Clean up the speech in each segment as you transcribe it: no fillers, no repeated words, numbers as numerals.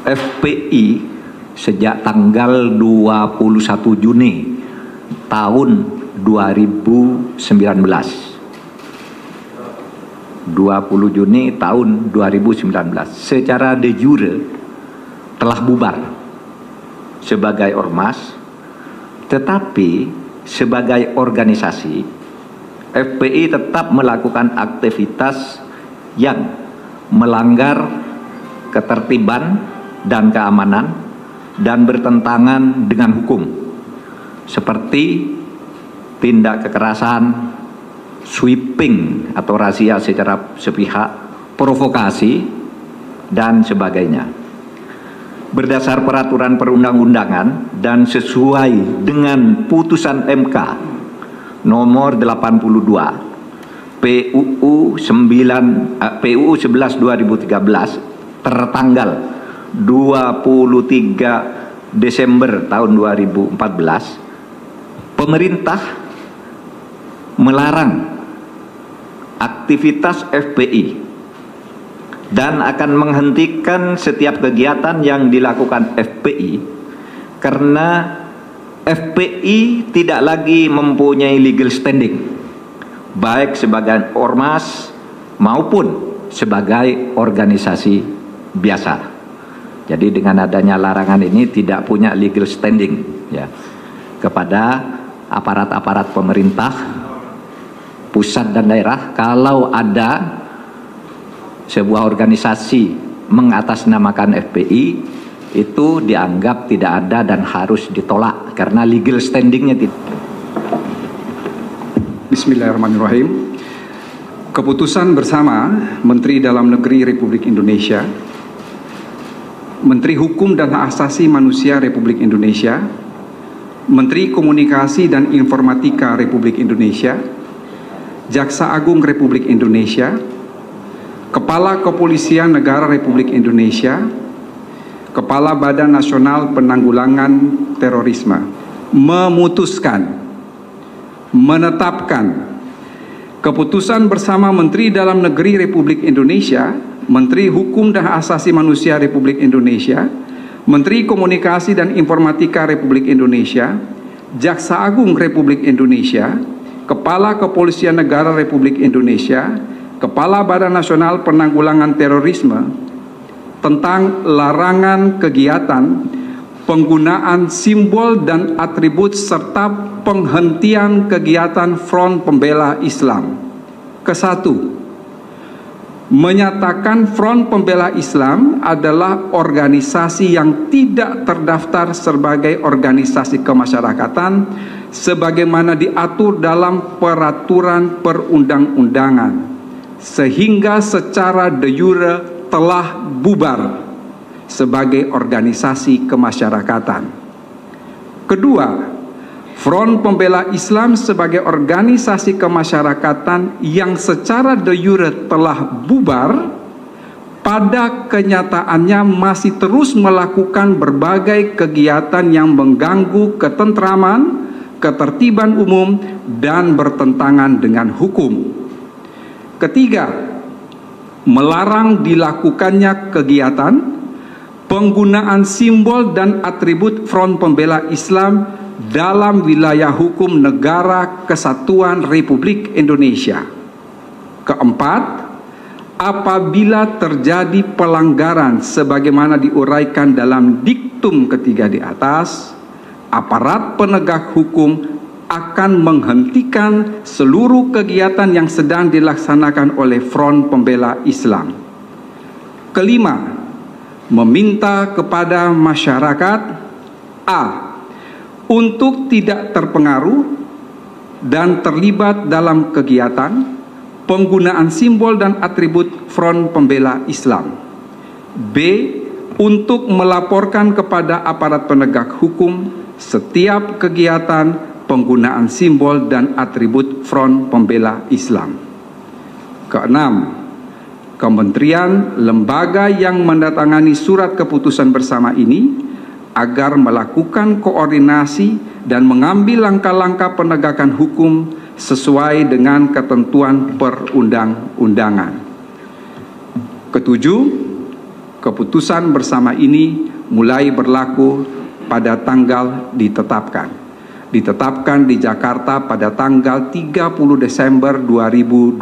FPI sejak tanggal 21 Juni tahun 2019. 20 Juni tahun 2019 secara de jure telah bubar sebagai ormas, tetapi sebagai organisasi FPI tetap melakukan aktivitas yang melanggar ketertiban dan keamanan dan bertentangan dengan hukum, seperti tindak kekerasan, sweeping atau razia secara sepihak, provokasi, dan sebagainya. Berdasar peraturan perundang-undangan dan sesuai dengan putusan MK nomor 82 PUU 11/2013 tertanggal 23 Desember tahun 2014, pemerintah melarang aktivitas FPI dan akan menghentikan setiap kegiatan yang dilakukan FPI karena FPI tidak lagi mempunyai legal standing baik sebagai ormas maupun sebagai organisasi biasa. Jadi dengan adanya larangan ini tidak punya legal standing ya kepada aparat-aparat pemerintah pusat dan daerah. Kalau ada sebuah organisasi mengatasnamakan FPI, itu dianggap tidak ada dan harus ditolak karena legal standingnya tidak. Bismillahirrahmanirrahim. Keputusan bersama Menteri Dalam Negeri Republik Indonesia, Menteri Hukum dan Hak Asasi Manusia Republik Indonesia, Menteri Komunikasi dan Informatika Republik Indonesia, Jaksa Agung Republik Indonesia, Kepala Kepolisian Negara Republik Indonesia, Kepala Badan Nasional Penanggulangan Terorisme memutuskan, menetapkan keputusan bersama Menteri Dalam Negeri Republik Indonesia, Menteri Hukum dan Hak Asasi Manusia Republik Indonesia, Menteri Komunikasi dan Informatika Republik Indonesia, Jaksa Agung Republik Indonesia, Kepala Kepolisian Negara Republik Indonesia, Kepala Badan Nasional Penanggulangan Terorisme tentang larangan kegiatan, penggunaan simbol dan atribut serta penghentian kegiatan Front Pembela Islam. Kesatu, menyatakan Front Pembela Islam adalah organisasi yang tidak terdaftar sebagai organisasi kemasyarakatan sebagaimana diatur dalam peraturan perundang-undangan, sehingga secara de jure telah bubar sebagai organisasi kemasyarakatan. Kedua, Front Pembela Islam sebagai organisasi kemasyarakatan yang secara de jure telah bubar, pada kenyataannya masih terus melakukan berbagai kegiatan yang mengganggu ketentraman, ketertiban umum, dan bertentangan dengan hukum. Ketiga, melarang dilakukannya kegiatan, penggunaan simbol dan atribut Front Pembela Islam dalam wilayah hukum Negara Kesatuan Republik Indonesia. Keempat, apabila terjadi pelanggaran sebagaimana diuraikan dalam diktum ketiga di atas, aparat penegak hukum akan menghentikan seluruh kegiatan yang sedang dilaksanakan oleh Front Pembela Islam. Kelima, meminta kepada masyarakat A. untuk tidak terpengaruh dan terlibat dalam kegiatan penggunaan simbol dan atribut Front Pembela Islam. B. Untuk melaporkan kepada aparat penegak hukum setiap kegiatan penggunaan simbol dan atribut Front Pembela Islam. Keenam, kementerian lembaga yang mendatangani surat keputusan bersama ini agar melakukan koordinasi dan mengambil langkah-langkah penegakan hukum sesuai dengan ketentuan perundang-undangan. Ketujuh, Keputusan bersama ini mulai berlaku pada tanggal ditetapkan di Jakarta pada tanggal 30 Desember 2020.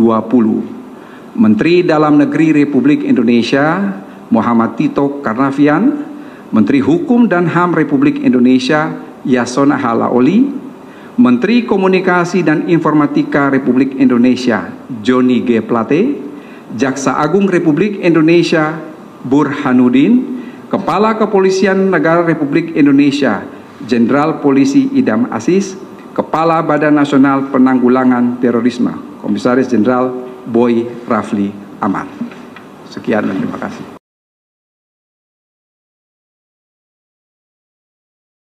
Menteri Dalam Negeri Republik Indonesia Muhammad Tito Karnavian, Menteri Hukum dan HAM Republik Indonesia Yasona Halaoli, Menteri Komunikasi dan Informatika Republik Indonesia Johnny G. Plate, Jaksa Agung Republik Indonesia Burhanuddin, Kepala Kepolisian Negara Republik Indonesia Jenderal Polisi Idam Aziz, Kepala Badan Nasional Penanggulangan Terorisme Komisaris Jenderal Boy Rafli Amar. Sekian dan terima kasih.